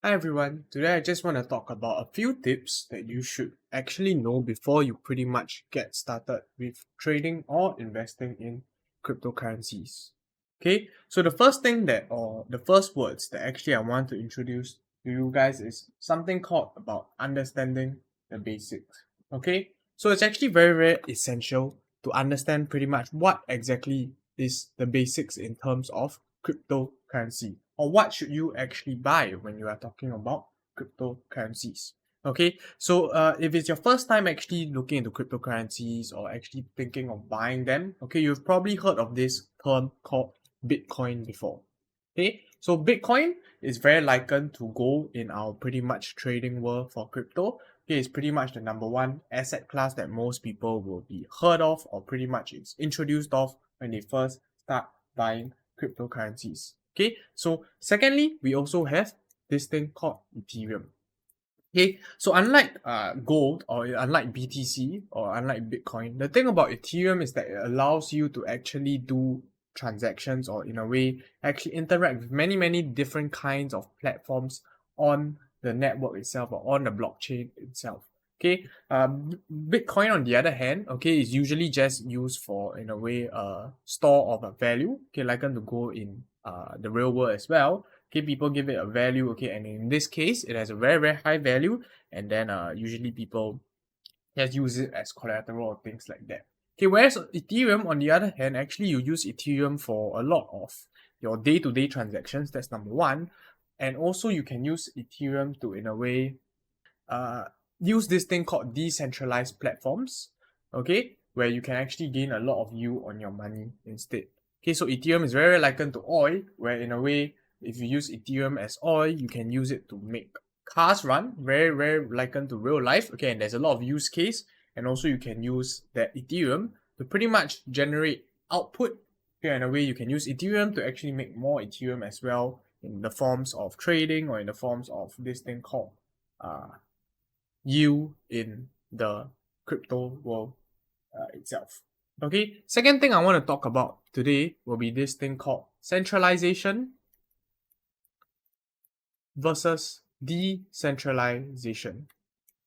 Hi everyone, today I just want to talk about a few tips that you should actually know before you pretty much get started with trading or investing in cryptocurrencies. Okay, so the first thing or the first words that actually I want to introduce to you guys is something called about understanding the basics. Okay, so it's actually very, very essential to understand pretty much what exactly is the basics in terms of cryptocurrency, or what should you actually buy when you are talking about cryptocurrencies. Okay, so if it's your first time actually looking into cryptocurrencies or actually thinking of buying them, okay, you've probably heard of this term called Bitcoin before. Okay, so Bitcoin is very likened to gold in our pretty much trading world for crypto. Okay, it's pretty much the number one asset class that most people will be heard of, or pretty much it's introduced of when they first start buying cryptocurrencies. Okay, so secondly, we also have this thing called Ethereum. Okay, so unlike gold, or unlike BTC, or unlike Bitcoin, the thing about Ethereum is that it allows you to actually do transactions, or in a way actually interact with many different kinds of platforms on the network itself, or on the blockchain itself. Okay, Bitcoin on the other hand, okay, is usually just used for, in a way, a store of a value, okay, likened to gold in the real world as well. Okay, people give it a value, okay, and in this case it has a very high value, and then usually people just use it as collateral or things like that. Okay, whereas Ethereum on the other hand, actually you use Ethereum for a lot of your day-to-day transactions. That's number one. And also you can use Ethereum to, in a way, uh, use this thing called decentralized platforms, okay, where you can actually gain a lot of yield on your money instead. Okay, so Ethereum is very likened to oil, where in a way, if you use Ethereum as oil, you can use it to make cars run, very likened to real life. Okay, and there's a lot of use case, and also you can use that Ethereum to pretty much generate output. Okay, in a way, you can use Ethereum to actually make more Ethereum as well, in the forms of trading, or in the forms of this thing called uh, you in the crypto world itself. Okay, second thing I want to talk about today will be this thing called centralization versus decentralization.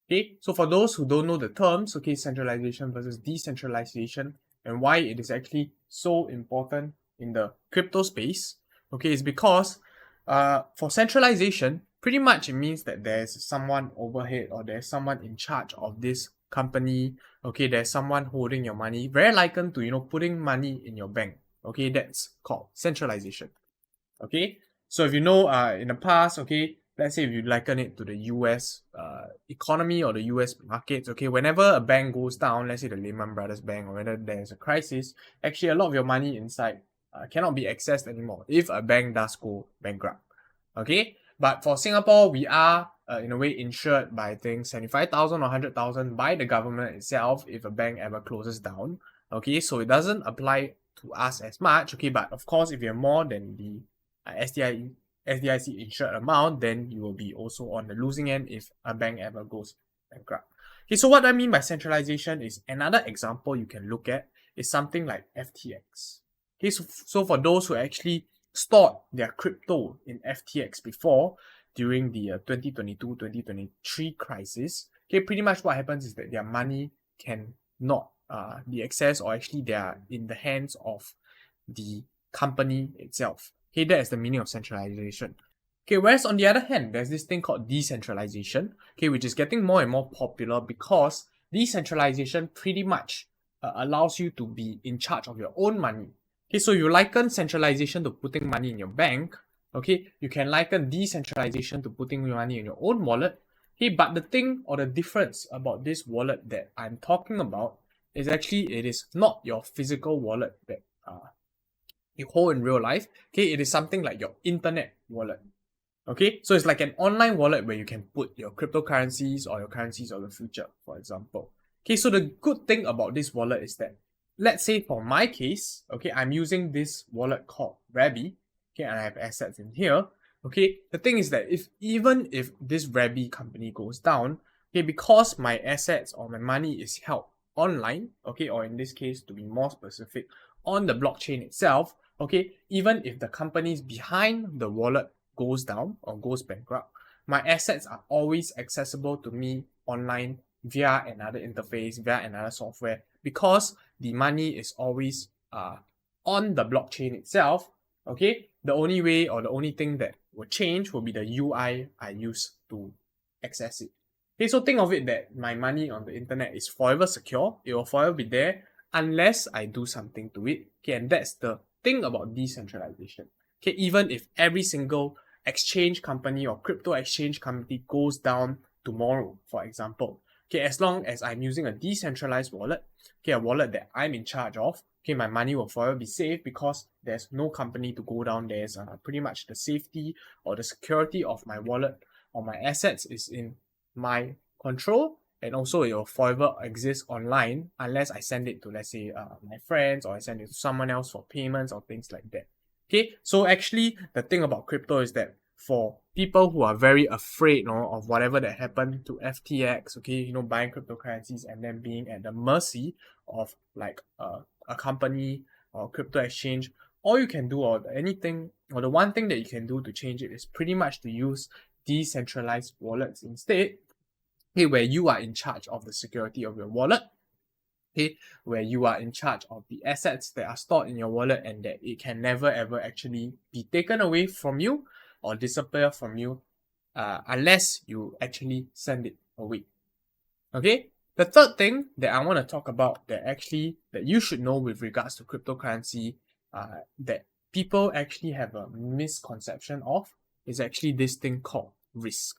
Okay, so for those who don't know the terms, okay, centralization versus decentralization, and why it is actually so important in the crypto space, okay, is because for centralization, pretty much it means that there's someone overhead, or there's someone in charge of this company. Okay, there's someone holding your money, very likened to, putting money in your bank. Okay, that's called centralization. Okay, so if you know, in the past, okay, let's say if you liken it to the US economy or the US markets, okay, whenever a bank goes down, let's say the Lehman Brothers Bank, or whether there's a crisis, actually a lot of your money inside cannot be accessed anymore if a bank does go bankrupt. Okay, but for Singapore, we are in a way insured by, I think, 75,000 or 100,000 by the government itself if a bank ever closes down. Okay, so it doesn't apply to us as much. Okay, but of course, if you have more than the SDIC insured amount, then you will be also on the losing end if a bank ever goes bankrupt. Okay, so what I mean by centralization is, another example you can look at is something like FTX. Okay, so for those who actually stored their crypto in FTX before, during the 2022-2023 crisis, okay, pretty much what happens is that their money can not be accessed, or actually they are in the hands of the company itself. Okay, that is the meaning of centralization. Okay, whereas on the other hand, there's this thing called decentralization, okay, which is getting more and more popular because decentralization pretty much allows you to be in charge of your own money. Okay, so you liken centralization to putting money in your bank. Okay, you can liken decentralization to putting your money in your own wallet. Okay, but the thing, or the difference about this wallet that I'm talking about, is actually it is not your physical wallet that you hold in real life. Okay, it is something like your internet wallet. Okay, so it's like an online wallet where you can put your cryptocurrencies or your currencies of the future, for example. Okay, so the good thing about this wallet is that, let's say for my case, okay, I'm using this wallet called Rabby, okay, and I have assets in here. Okay, the thing is that even if this Rabby company goes down, okay, because my assets or my money is held online, okay, or in this case, to be more specific, on the blockchain itself, okay, even if the companies behind the wallet goes down or goes bankrupt, my assets are always accessible to me online via another interface, via another software, because the money is always on the blockchain itself. Okay, the only way or the only thing that will change will be the UI I use to access it. Okay, so think of it that my money on the internet is forever secure. It will forever be there unless I do something to it. Okay, and that's the thing about decentralization. Okay, even if every single exchange company or crypto exchange company goes down tomorrow, for example, okay, as long as I'm using a decentralized wallet, okay, a wallet that I'm in charge of, okay, my money will forever be safe because there's no company to go down. There's pretty much the safety or the security of my wallet or my assets is in my control, and also it will forever exist online unless I send it to, let's say, my friends, or I send it to someone else for payments or things like that. Okay, so actually the thing about crypto is that for people who are very afraid, of whatever that happened to FTX, okay, buying cryptocurrencies and then being at the mercy of like a company or crypto exchange, all you can do, or anything, or the one thing that you can do to change it is pretty much to use decentralized wallets instead, okay, where you are in charge of the security of your wallet, okay, where you are in charge of the assets that are stored in your wallet and that it can never ever actually be taken away from you or disappear from you unless you actually send it away. Okay, the third thing that I want to talk about that you should know with regards to cryptocurrency that people actually have a misconception of is actually this thing called risk.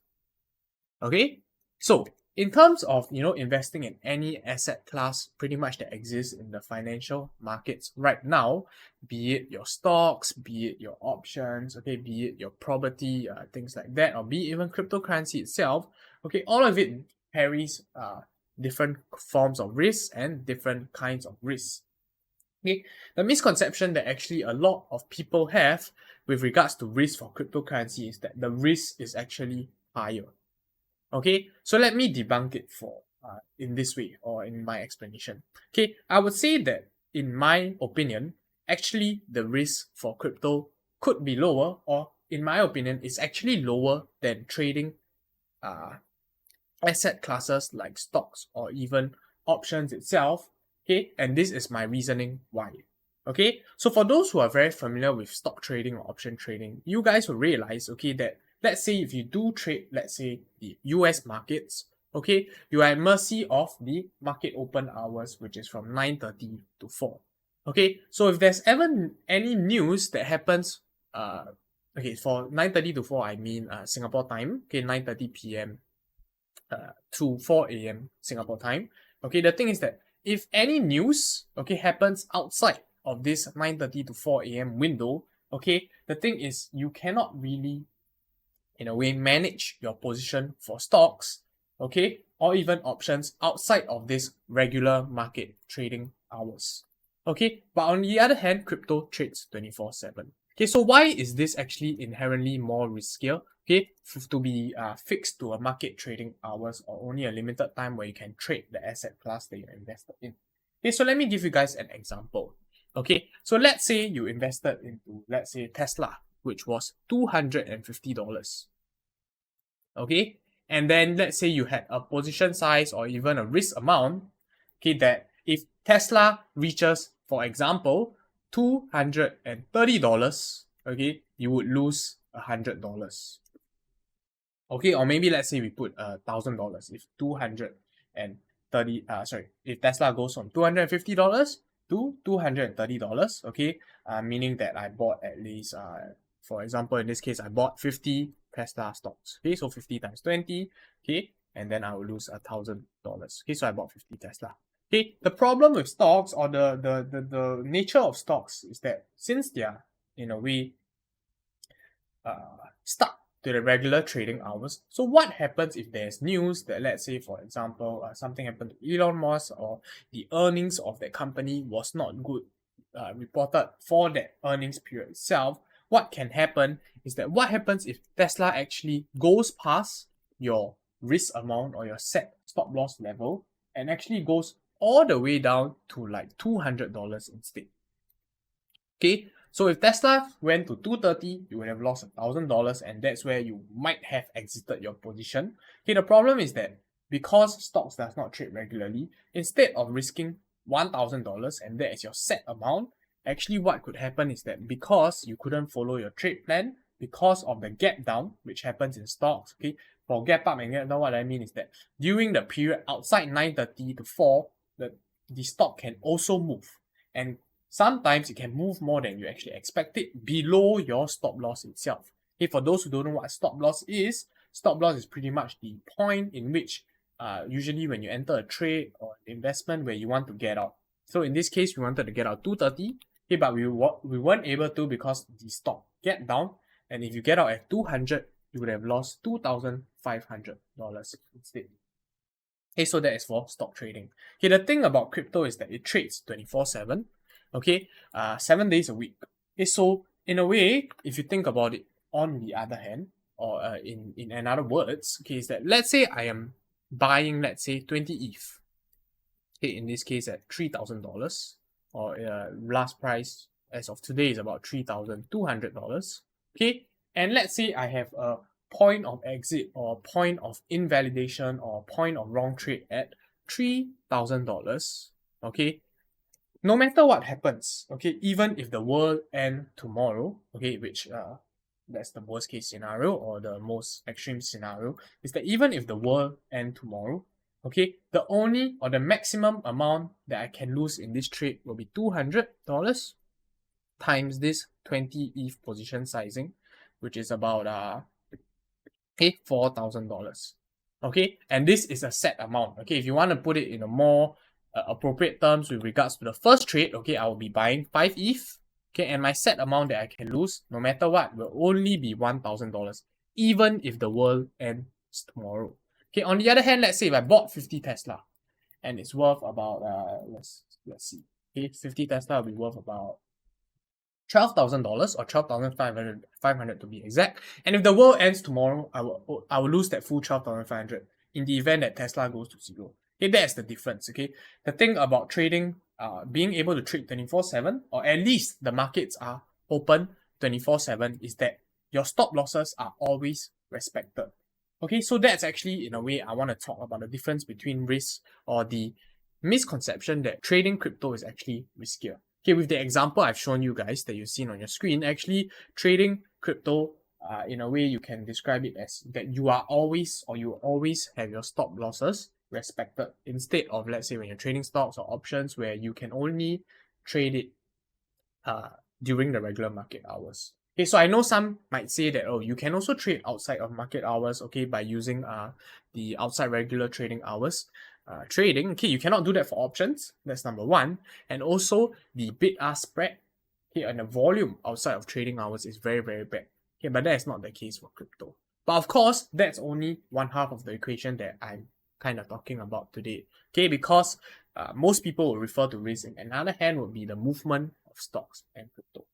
Okay, so in terms of investing in any asset class pretty much that exists in the financial markets right now, be it your stocks, be it your options, okay, be it your property, things like that, or be it even cryptocurrency itself, okay, all of it carries different forms of risk and different kinds of risks. Okay, the misconception that actually a lot of people have with regards to risk for cryptocurrency is that the risk is actually higher. Okay, so let me debunk it for in this way or in my explanation. Okay, I would say that in my opinion, actually the risk for crypto could be lower, or in my opinion, is actually lower than trading uh, asset classes like stocks or even options itself. Okay, and this is my reasoning why. Okay, so for those who are very familiar with stock trading or option trading, you guys will realize, okay, that let's say if you do trade, let's say the US markets, okay, you are at mercy of the market open hours, which is from 9:30 to 4. Okay, so if there's ever any news that happens, okay, for 9:30 to 4, I mean Singapore time, okay, 9:30 p.m. To 4 a.m. Singapore time. Okay, the thing is that if any news, okay, happens outside of this 9:30 to 4 a.m. window, okay, the thing is you cannot really, in a way, manage your position for stocks, okay, or even options outside of this regular market trading hours. Okay, but on the other hand, crypto trades 24/7. Okay, so why is this actually inherently more riskier? Okay, to be fixed to a market trading hours or only a limited time where you can trade the asset class that you invested in. Okay, so let me give you guys an example. Okay, so let's say you invested into, let's say, Tesla, which was $250. Okay, and then let's say you had a position size or even a risk amount, okay, that if Tesla reaches, for example, $230, okay, you would lose $100. Okay, or maybe let's say we put $1,000. If 230 if Tesla goes from $250 to $230, okay, meaning that I bought at least for example, in this case, I bought 50 Tesla stocks. Okay, so 50 times 20, okay, and then I will lose $1,000. Okay, so I bought 50 Tesla. Okay, the problem with stocks, or the nature of stocks, is that since they are in a way stuck to the regular trading hours. So what happens if there's news that, let's say, for example, something happened to Elon Musk, or the earnings of that company was not good, reported for that earnings period itself? What can happen is that what happens if Tesla actually goes past your risk amount or your set stop loss level and actually goes all the way down to like $200 instead? Okay, So if Tesla went to 230, you would have lost $1,000, and that's where you might have exited your position. Okay, the problem is that because stocks does not trade regularly, instead of risking $1,000 and that is your set amount, actually what could happen is that because you couldn't follow your trade plan, because of the gap down, which happens in stocks, okay, for gap up and gap down, what I mean is that during the period outside 9:30 to 4, the stock can also move. And sometimes it can move more than you actually expected below your stop loss itself. Okay, for those who don't know what stop loss is pretty much the point in which usually when you enter a trade or investment where you want to get out. So in this case, we wanted to get out 230, okay, but we weren't able to because the stock get down. And if you get out at 200, you would have lost $2,500 instead. Okay, so that is for stock trading. Okay, the thing about crypto is that it trades 24/7, okay, 7 days a week. Okay, so in a way, if you think about it, on the other hand, or in another words, okay, is that let's say I am buying, let's say 20 ETH. Okay, in this case at $3,000, or last price as of today is about $3,200. Okay, and let's say I have a point of exit or point of invalidation or point of wrong trade at $3,000. Okay, no matter what happens, okay, even if the world end tomorrow, okay, which that's the worst case scenario or the most extreme scenario, is that even if the world end tomorrow, okay, the only or the maximum amount that I can lose in this trade will be $200 times this 20 ETH position sizing, which is about $4,000. Okay, and this is a set amount. Okay, if you want to put it in a more appropriate terms with regards to the first trade, okay, I will be buying 5 ETH. Okay, and my set amount that I can lose, no matter what, will only be $1,000, even if the world ends tomorrow. Okay, on the other hand, let's say if I bought 50 Tesla, and it's worth about let's see. Okay, 50 Tesla will be worth about $12,000 or 12,500 to be exact. And if the world ends tomorrow, I will lose that full 12,500 in the event that Tesla goes to zero. Okay, that's the difference. Okay, the thing about trading, being able to trade 24/7, or at least the markets are open 24/7, is that your stop losses are always respected. Okay, so that's actually in a way I want to talk about the difference between risk or the misconception that trading crypto is actually riskier. Okay, with the example I've shown you guys that you've seen on your screen, actually trading crypto, in a way you can describe it as that you always have your stop losses respected, instead of, let's say, when you're trading stocks or options where you can only trade it during the regular market hours. Okay, so I know some might say that, oh, you can also trade outside of market hours, okay, by using the outside regular trading hours. Trading, okay, you cannot do that for options. That's number one. And also the bid-ask spread, okay, and the volume outside of trading hours is very, very bad. Okay, but that is not the case for crypto. But of course, that's only one half of the equation that I'm kind of talking about today. Okay, because most people will refer to risk, and another hand would be the movement of stocks and crypto.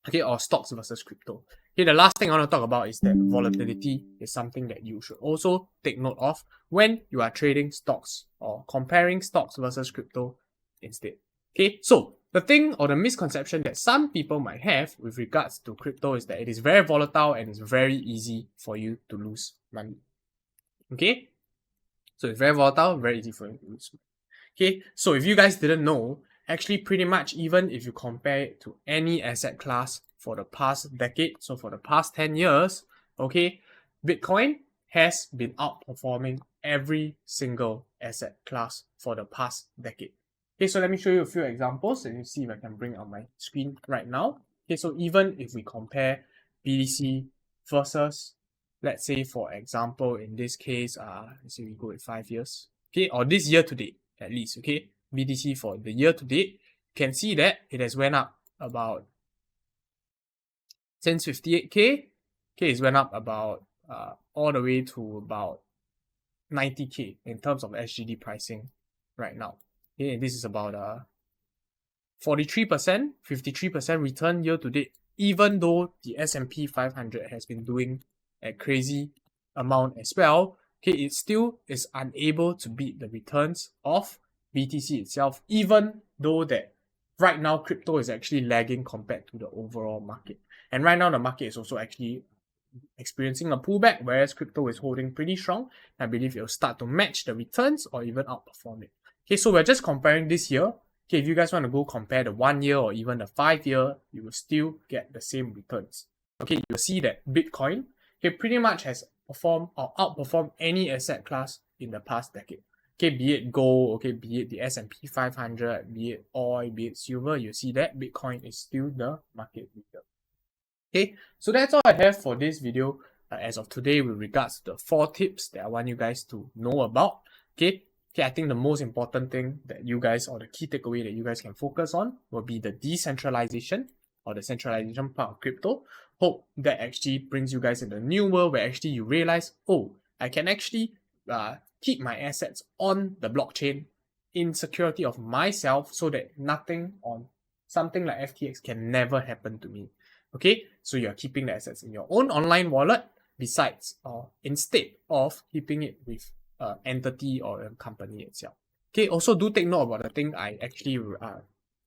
Okay, or stocks versus crypto. Okay, the last thing I want to talk about is that volatility is something that you should also take note of when you are trading stocks or comparing stocks versus crypto instead. Okay, so the thing or the misconception that some people might have with regards to crypto is that it is very volatile and it's very easy for you to lose money. Okay, so it's very volatile, very easy for you to lose money. Okay, so if you guys didn't know, actually pretty much even if you compare it to any asset class for the past decade, so for the past 10 years, okay, Bitcoin has been outperforming every single asset class for the past decade. Okay, so let me show you a few examples and you see if I can bring it on my screen right now. Okay, so even if we compare BTC versus, let's say for example, in this case, let's say we go with 5 years, okay, or this year to date at least, okay, BTC for the year to date, you can see that it has went up about since 58k, okay, it's went up about all the way to about 90k in terms of SGD pricing right now. Okay, and this is about 43%, 53% return year to date, even though the S&P 500 has been doing a crazy amount as well. Okay, it still is unable to beat the returns of BTC itself, even though that right now crypto is actually lagging compared to the overall market. And right now the market is also actually experiencing a pullback, whereas crypto is holding pretty strong. I believe it will start to match the returns or even outperform it. Okay, so we're just comparing this year. Okay, if you guys want to go compare the 1 year or even the 5 year, you will still get the same returns. Okay, you'll see that Bitcoin, okay, pretty much has performed or outperformed any asset class in the past decade. Okay, be it gold, okay, be it the S&P 500, be it oil, be it silver, you see that Bitcoin is still the market leader. Okay, so that's all I have for this video as of today with regards to the 4 tips that I want you guys to know about. Okay, I think the most important thing that you guys, or the key takeaway that you guys can focus on, will be the decentralization or the centralization part of crypto. Hope that actually brings you guys in the new world where actually you realize, oh, I can actually keep my assets on the blockchain in security of myself, so that nothing on something like FTX can never happen to me. Okay, so you're keeping the assets in your own online wallet besides or instead of keeping it with an entity or a company itself. Okay, also do take note about the thing I actually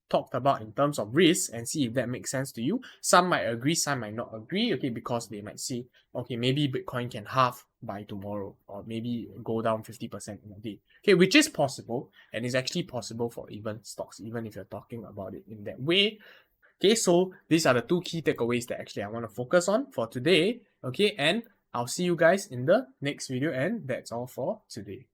talked about in terms of risk and see if that makes sense to you. Some might agree, some might not agree, okay, because they might say, okay, maybe Bitcoin can halve by tomorrow or maybe go down 50% in a day. Okay, which is possible, and is actually possible for even stocks, even if you're talking about it in that way. Okay, so these are the 2 key takeaways that actually I want to focus on for today. Okay, and I'll see you guys in the next video, and that's all for today.